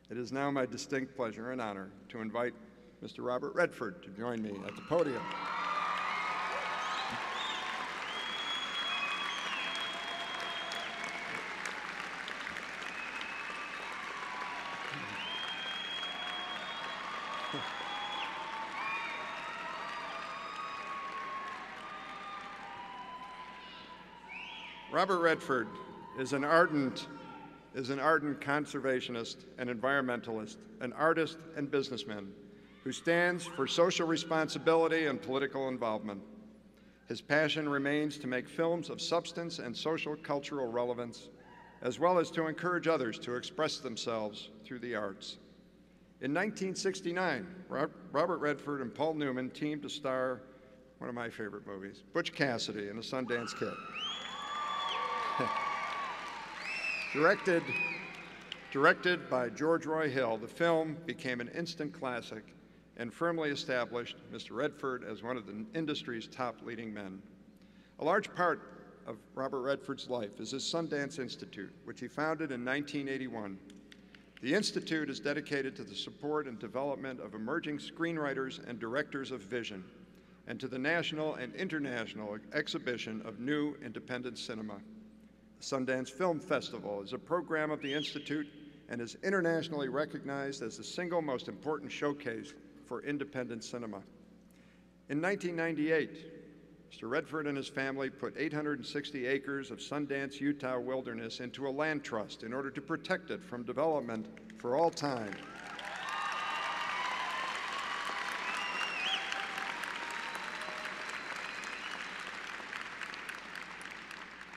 It is now my distinct pleasure and honor to invite Mr. Robert Redford to join me at the podium. Robert Redford is an ardent conservationist and environmentalist, an artist and businessman who stands for social responsibility and political involvement. His passion remains to make films of substance and social cultural relevance, as well as to encourage others to express themselves through the arts. In 1969, Robert Redford and Paul Newman teamed to star one of my favorite movies, Butch Cassidy and the Sundance Kid. Directed by George Roy Hill, the film became an instant classic and firmly established Mr. Redford as one of the industry's top leading men. A large part of Robert Redford's life is his Sundance Institute, which he founded in 1981. The Institute is dedicated to the support and development of emerging screenwriters and directors of vision, and to the national and international exhibition of new independent cinema. The Sundance Film Festival is a program of the Institute and is internationally recognized as the single most important showcase for independent cinema. In 1998, Mr. Redford and his family put 860 acres of Sundance, Utah wilderness into a land trust in order to protect it from development for all time.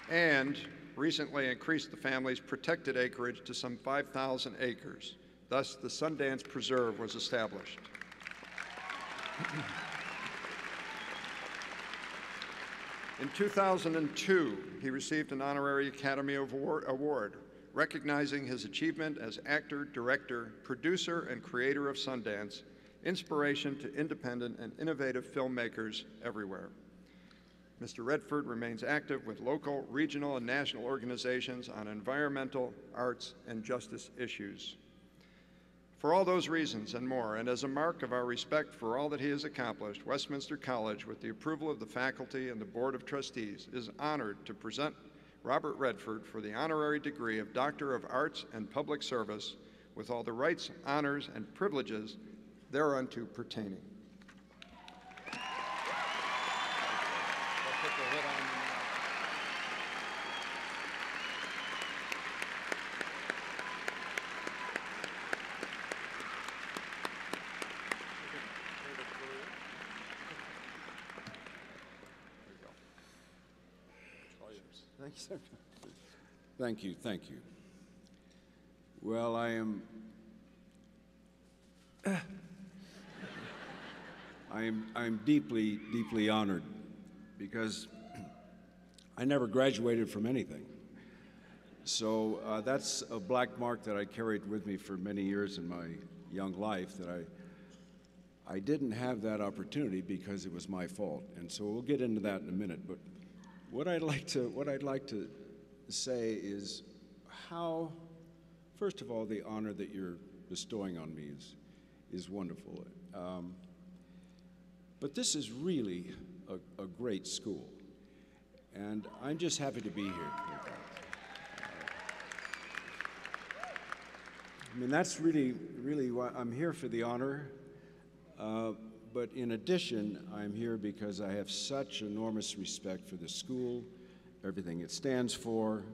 And recently increased the family's protected acreage to some 5,000 acres. Thus, the Sundance Preserve was established. In 2002, he received an honorary Academy Award, recognizing his achievement as actor, director, producer, and creator of Sundance, inspiration to independent and innovative filmmakers everywhere. Mr. Redford remains active with local, regional, and national organizations on environmental, arts, and justice issues. For all those reasons and more, and as a mark of our respect for all that he has accomplished, Westminster College, with the approval of the faculty and the Board of Trustees, is honored to present Robert Redford for the honorary degree of Doctor of Arts and Public Service, with all the rights, honors, and privileges thereunto pertaining. Thank you, thank you. Well, I'm deeply, deeply honored because I never graduated from anything. So that's a black mark that I carried with me for many years in my young life, that I didn't have that opportunity because it was my fault. And so we'll get into that in a minute. But what I'd like to say is how, first of all, the honor that you're bestowing on me is wonderful. But this is really a great school, and I'm just happy to be here. I mean, that's really why I'm here, for the honor. But in addition, I'm here because I have such enormous respect for the school, everything it stands for.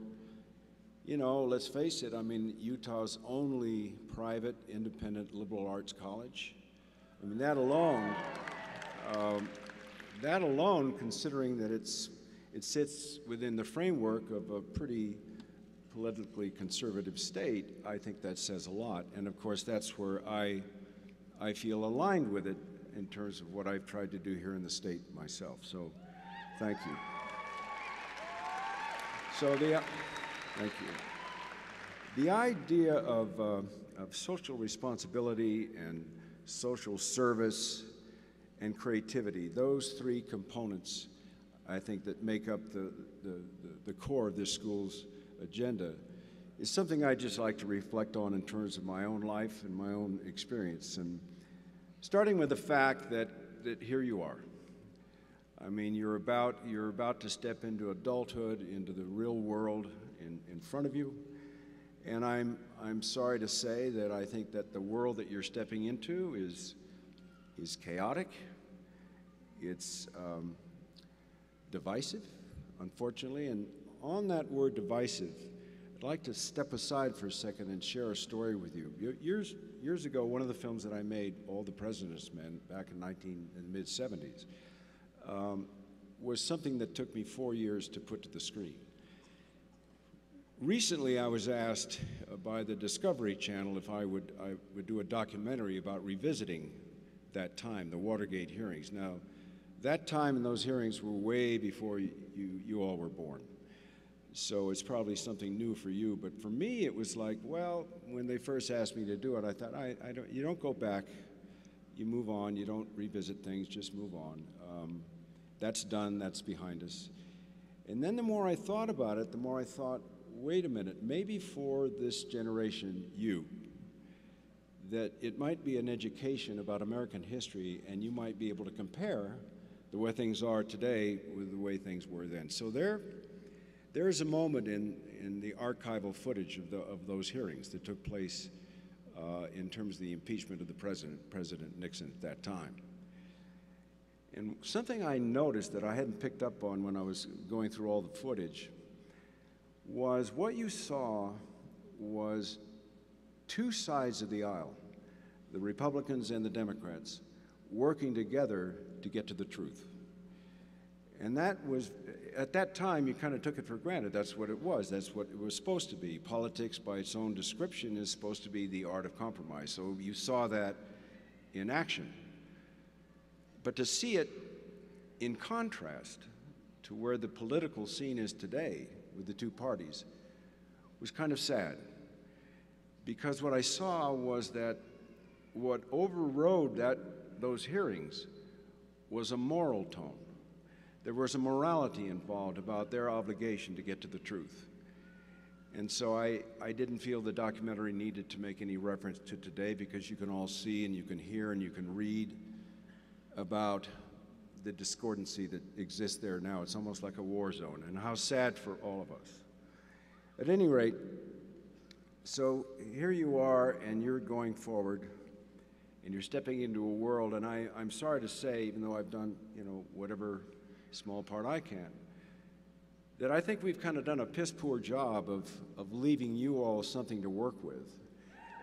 You know, let's face it, I mean, Utah's only private, independent, liberal arts college. I mean, that alone, considering that it sits within the framework of a pretty politically conservative state, I think that says a lot. And of course, that's where I feel aligned with it in terms of what I've tried to do here in the state myself. So, thank you. So thank you. The idea of social responsibility and social service and creativity, those three components, I think, that make up the core of this school's agenda, is something I just like to reflect on in terms of my own life and my own experience. And starting with the fact that here you are. I mean, you're about to step into adulthood, into the real world in front of you. And I'm sorry to say that I think that the world that you're stepping into is chaotic. It's divisive, unfortunately. And on that word divisive, I'd like to step aside for a second and share a story with you. Years ago, one of the films that I made, All the President's Men, back in the mid-70s, was something that took me 4 years to put to the screen. Recently, I was asked by the Discovery Channel if I would do a documentary about revisiting that time, the Watergate hearings. Now, that time and those hearings were way before you all were born. So it's probably something new for you, but for me it was like, well, when they first asked me to do it, I thought, you don't go back, you move on, you don't revisit things, just move on. That's done, that's behind us. And then the more I thought about it, the more I thought, wait a minute, maybe for this generation, that it might be an education about American history, and you might be able to compare the way things are today with the way things were then. So there is a moment in the archival footage of those hearings that took place in terms of the impeachment of the President Nixon at that time. And something I noticed that I hadn't picked up on when I was going through all the footage was what you saw was two sides of the aisle, the Republicans and the Democrats, working together to get to the truth. And that was, at that time, you kind of took it for granted. That's what it was. That's what it was supposed to be. Politics, by its own description, is supposed to be the art of compromise. So you saw that in action. But to see it in contrast to where the political scene is today with the two parties was kind of sad. Because what I saw was that what overrode those hearings was a moral tone. There was a morality involved about their obligation to get to the truth. And so I didn't feel the documentary needed to make any reference to today, because you can all see and you can hear and you can read about the discordancy that exists there now. It's almost like a war zone, and how sad for all of us. At any rate, so here you are, and you're going forward, and you're stepping into a world, and I'm sorry to say, even though I've done, whatever small part I can, that I think we've kind of done a piss-poor job of leaving you all something to work with.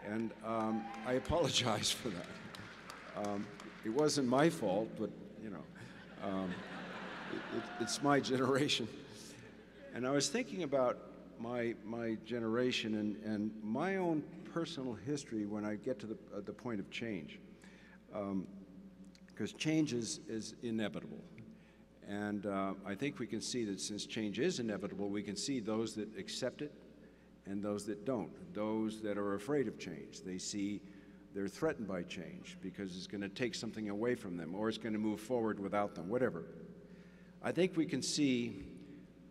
And I apologize for that. It wasn't my fault, but, it's my generation. And I was thinking about my generation and my own personal history when I get to the point of change. Because change is inevitable. And I think we can see that since change is inevitable, we can see those that accept it and those that don't. Those that are afraid of change, they see they're threatened by change because it's going to take something away from them, or it's going to move forward without them, whatever. I think we can see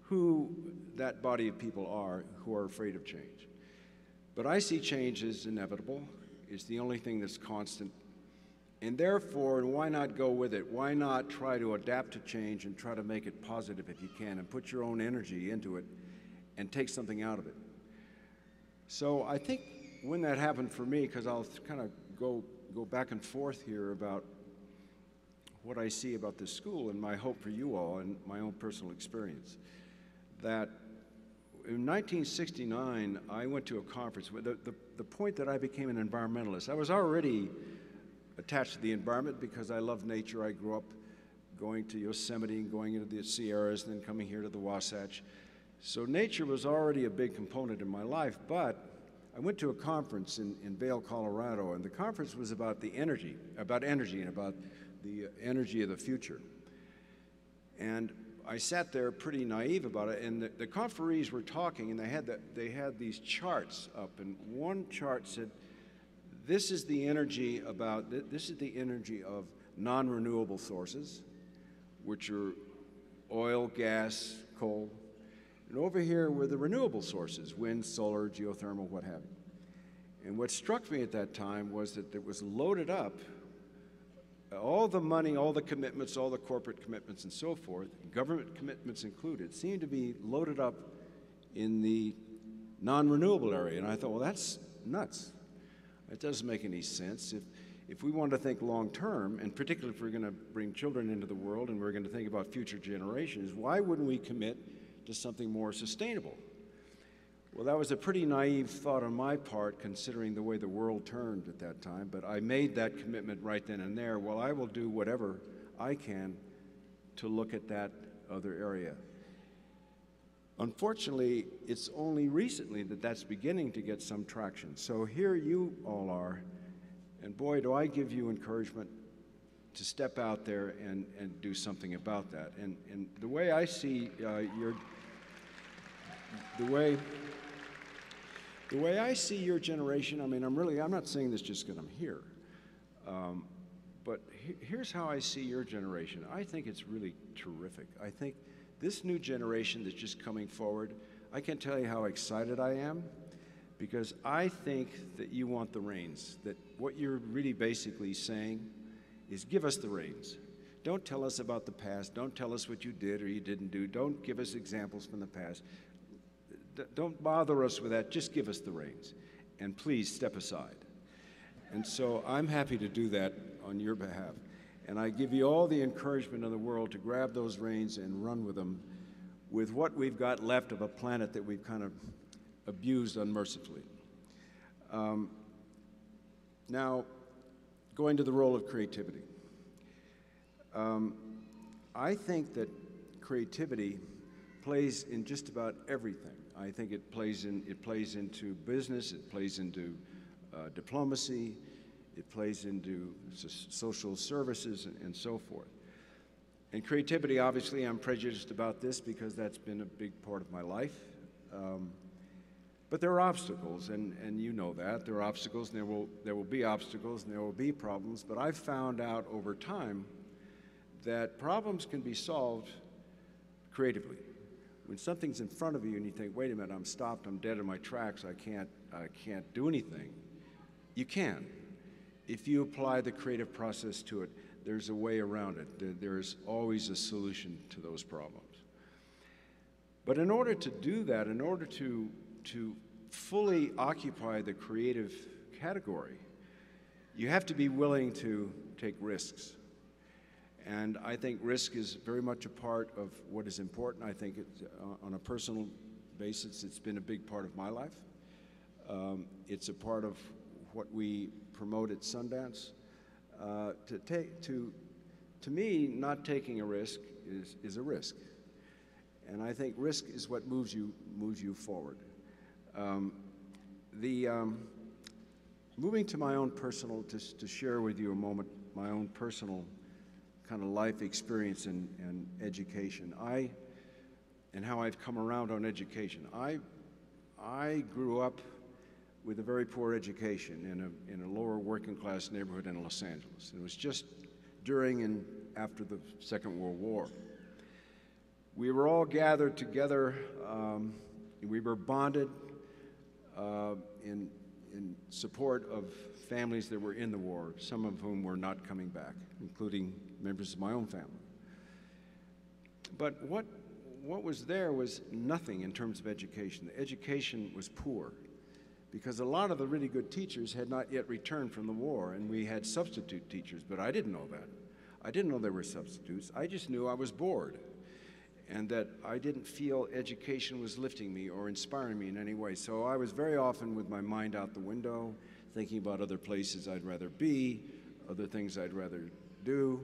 who that body of people are who are afraid of change. But I see change as inevitable. It's the only thing that's constant. And therefore, why not go with it? Why not try to adapt to change and try to make it positive if you can, and put your own energy into it and take something out of it? So I think when that happened for me, because I'll kind of go back and forth here about what I see about this school and my hope for you all and my own personal experience, that in 1969, I went to a conference. The point that I became an environmentalist, I was already attached to the environment because I love nature. I grew up going to Yosemite and going into the Sierras and then coming here to the Wasatch. So nature was already a big component in my life, but I went to a conference in Vail, Colorado, and the conference was about energy and about the energy of the future. And I sat there pretty naive about it, and the conferees were talking, and they had these charts up, and one chart said, this is the energy of non-renewable sources, which are oil, gas, coal. And over here were the renewable sources, wind, solar, geothermal, what have you. And what struck me at that time was that it was loaded up, all the money, all the commitments, all the corporate commitments and so forth, government commitments included, seemed to be loaded up in the non-renewable area. And I thought, well, that's nuts. It doesn't make any sense. If we want to think long-term, and particularly if we're going to bring children into the world and we're going to think about future generations, why wouldn't we commit to something more sustainable? Well, that was a pretty naive thought on my part, considering the way the world turned at that time, but I made that commitment right then and there. Well, I will do whatever I can to look at that other area. Unfortunately, it's only recently that that's beginning to get some traction. So here you all are, and boy, do I give you encouragement to step out there and do something about that. And the way I see the way I see your generation, I mean, I'm not saying this just because I'm here, but here's how I see your generation. I think it's really terrific. I think this new generation that's just coming forward, I can't tell you how excited I am, because I think that you want the reins, that what you're really basically saying is give us the reins. Don't tell us about the past. Don't tell us what you did or you didn't do. Don't give us examples from the past. Don't bother us with that. Just give us the reins. And please step aside. And so I'm happy to do that on your behalf. And I give you all the encouragement in the world to grab those reins and run with them with what we've got left of a planet that we've kind of abused unmercifully. Now, going to the role of creativity. I think that creativity plays in just about everything. I think it plays into business, it plays into diplomacy, it plays into social services and so forth. And creativity, obviously, I'm prejudiced about this because that's been a big part of my life. But there are obstacles, and you know that. There are obstacles, and there will be obstacles, and there will be problems. But I've found out over time that problems can be solved creatively. When something's in front of you and you think, wait a minute, I'm stopped, I'm dead in my tracks, I can't do anything, you can. If you apply the creative process to it, there's a way around it. There's always a solution to those problems. But in order to do that, in order to fully occupy the creative category, you have to be willing to take risks. And I think risk is very much a part of what is important. I think on a personal basis, it's been a big part of my life. It's a part of what we promote at Sundance. To me, not taking a risk is a risk. And I think risk is what moves you forward. Moving to my own personal, to share with you a moment, my own personal kind of life experience and education. And how I've come around on education. I grew up with a very poor education in a lower working class neighborhood in Los Angeles. It was just during and after the Second World War. We were all gathered together. We were bonded in support of families that were in the war, some of whom were not coming back, including members of my own family. But what was there was nothing in terms of education. The education was poor because a lot of the really good teachers had not yet returned from the war, and we had substitute teachers, but I didn't know that. I didn't know there were substitutes. I just knew I was bored and that I didn't feel education was lifting me or inspiring me in any way. So I was very often with my mind out the window, thinking about other places I'd rather be, other things I'd rather do.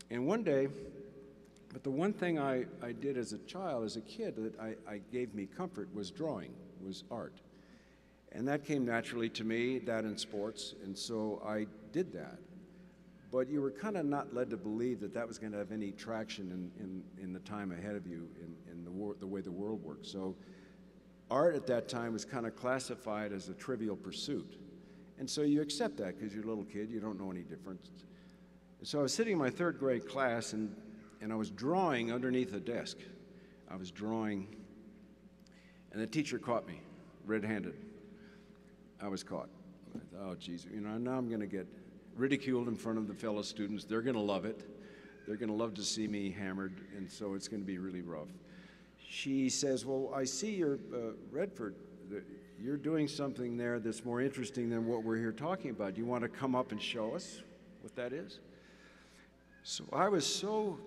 And one day, but the one thing I did as a child, as a kid, that I gave me comfort was drawing, was art. And that came naturally to me, that and sports, and so I did that. But you were kind of not led to believe that that was going to have any traction in the time ahead of you in the way the world works. So art at that time was kind of classified as a trivial pursuit. And so you accept that because you're a little kid, you don't know any difference. So I was sitting in my third grade class and I was drawing underneath a desk. I was drawing And the teacher caught me red-handed. I was caught. I thought, oh, geez, you know, now I'm going to get ridiculed in front of the fellow students. They're going to love it. They're going to love to see me hammered, and so it's going to be really rough. She says, well, I see you're, Redford, you're doing something there that's more interesting than what we're here talking about. Do you want to come up and show us what that is? So I was so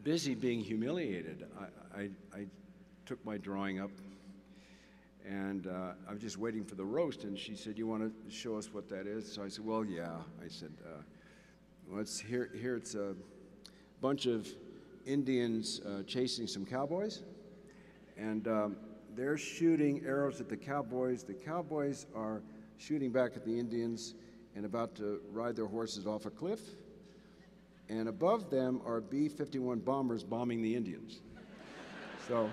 busy being humiliated. I took my drawing up, and I was just waiting for the roast, and she said, you want to show us what that is? So I said, well, yeah. I said, well, here it's a bunch of Indians chasing some cowboys, and they're shooting arrows at the cowboys. The cowboys are shooting back at the Indians and about to ride their horses off a cliff, and above them are B-51 bombers bombing the Indians. So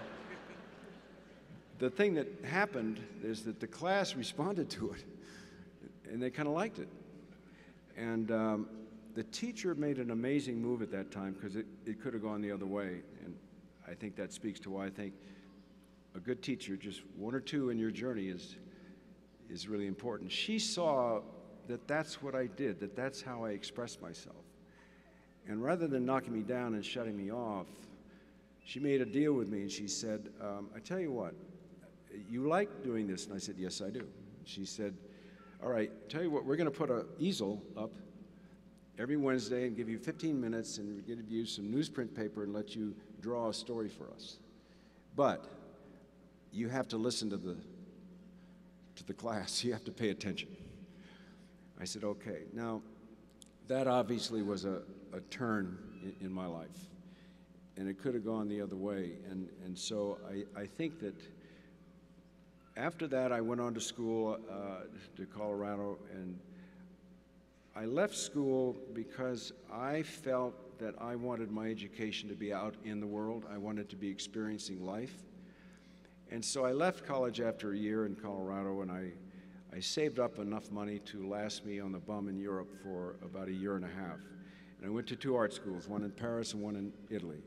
the thing that happened is that the class responded to it, and they kind of liked it. And the teacher made an amazing move at that time, because it could have gone the other way. And I think that speaks to why I think a good teacher, just one or two in your journey, is really important. She saw that that's what I did, that that's how I expressed myself. And rather than knocking me down and shutting me off, she made a deal with me, and she said, I tell you what, you like doing this? And I said, yes, I do. She said, all right, tell you what, we're going to put an easel up every Wednesday and give you 15 minutes and give you some newsprint paper and let you draw a story for us. But you have to listen to the class. You have to pay attention. I said, okay. Now, that obviously was a turn in my life, and it could have gone the other way. And so I think that after that, I went on to school to Colorado, and I left school because I felt that I wanted my education to be out in the world. I wanted to be experiencing life. And so I left college after a year in Colorado, and I saved up enough money to last me on the bum in Europe for about a year and a half. And I went to 2 art schools, one in Paris and one in Italy.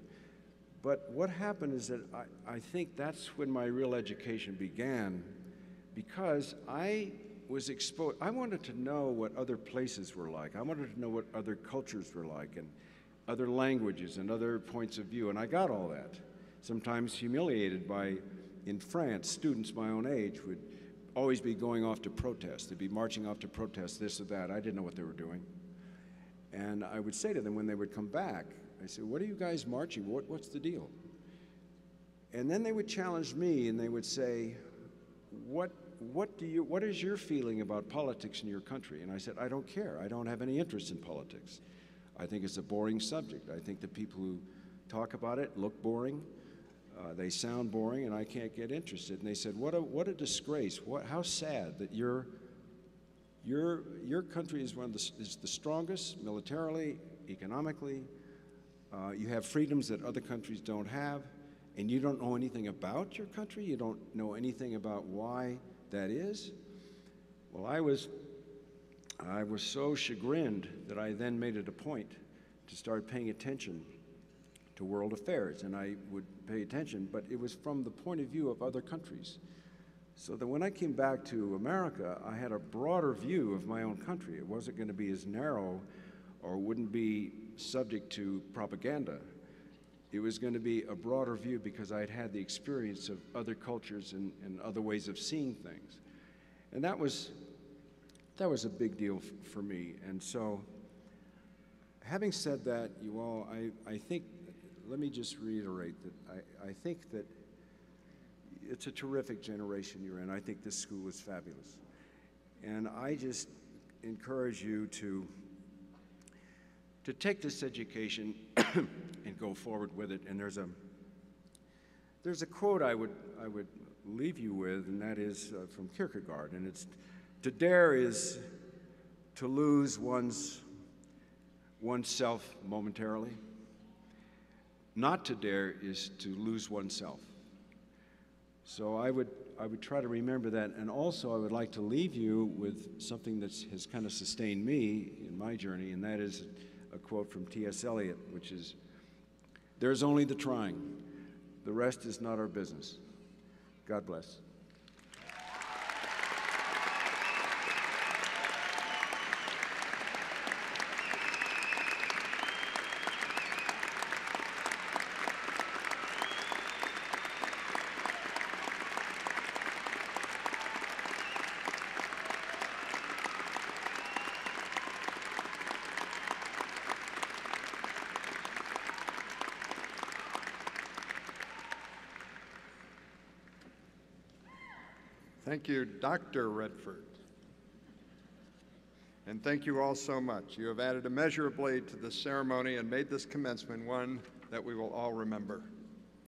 But what happened is that I think that's when my real education began, because I was exposed. I wanted to know what other places were like. I wanted to know what other cultures were like, and other languages and other points of view, and I got all that. Sometimes humiliated by, in France, students my own age would always be going off to protest. They'd be marching off to protest this or that. I didn't know what they were doing. And I would say to them when they would come back, I said, what are you guys marching? What's the deal? And then they would challenge me, and they would say, what is your feeling about politics in your country? And I said, I don't care. I don't have any interest in politics. I think it's a boring subject. I think the people who talk about it look boring. They sound boring, and I can't get interested. And they said, what a disgrace. How sad that your country is is the strongest militarily, economically. You have freedoms that other countries don't have, and you don't know anything about your country. You don't know anything about why that is. Well, I was so chagrined that I then made it a point to start paying attention to world affairs, and I would pay attention, but it was from the point of view of other countries. So that when I came back to America, I had a broader view of my own country. It wasn't going to be as narrow or wouldn't be subject to propaganda. It was going to be a broader view because I'd had the experience of other cultures and other ways of seeing things. And that was a big deal for me. And so, having said that, you all, I think, let me just reiterate that I think that it's a terrific generation you're in. I think this school is fabulous. And I just encourage you to take this education and go forward with it. And there's a quote I would leave you with, and that is from Kierkegaard, and it's, to dare is to lose oneself momentarily. Not to dare is to lose oneself. So I would try to remember that, and also I would like to leave you with something that has kind of sustained me in my journey, and that is a quote from T.S. Eliot, which is, "There's only the trying. The rest is not our business." God bless. Thank you, Dr. Redford. And thank you all so much. You have added immeasurably to this ceremony and made this commencement one that we will all remember.